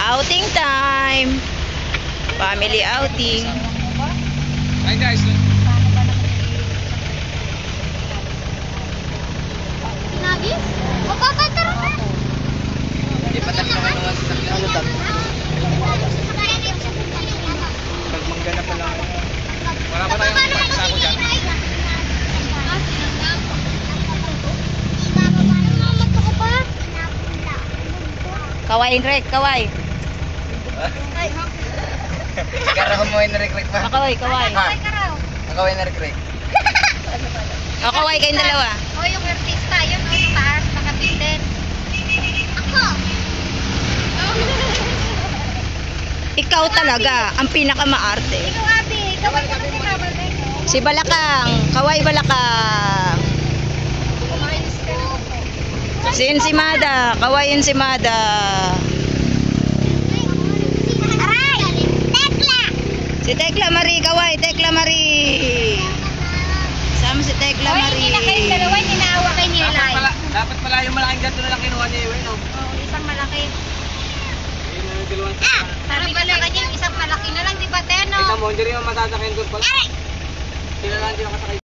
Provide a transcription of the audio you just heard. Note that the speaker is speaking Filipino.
Outing time. Family outing. Hi guys. Nagis? Magkakantaro na. Hindi pa tayo naman sa sakyan. Ano tayo? Nagmanggana pa lang. Wala pa tayong sako dyan. Kaway, Rek, kaway. Karaw mo yung narik-rik pa. Kaway, kaway. Kaway narik-rik. O, kaway kayong dalawa. O, yung artista, yun o, yung taas, nakabitin. Ako! Ikaw talaga, ang pinakamaarte. Ikaw, Abi, kaway ka kasi kabalik. Si Balakang, kaway Balakang. Si Ensimada, kaway Ensimada. Aray! Tekla! Si Tekla Marie, kaway Tekla Marie. Sama si Tekla O, hindi na kayo dalawa, Marie. hindi naawa kay Nilay. Dapat pala yung malaking ganito na lang kinuha niya yun. No? O, isang malaki. Dalawang Sabi ko sa kanya, isang malaki na lang, di ba, Teno? Tignan mo, hindi rin yung matasakyan doon pala. Sila lang hindi nakasakay.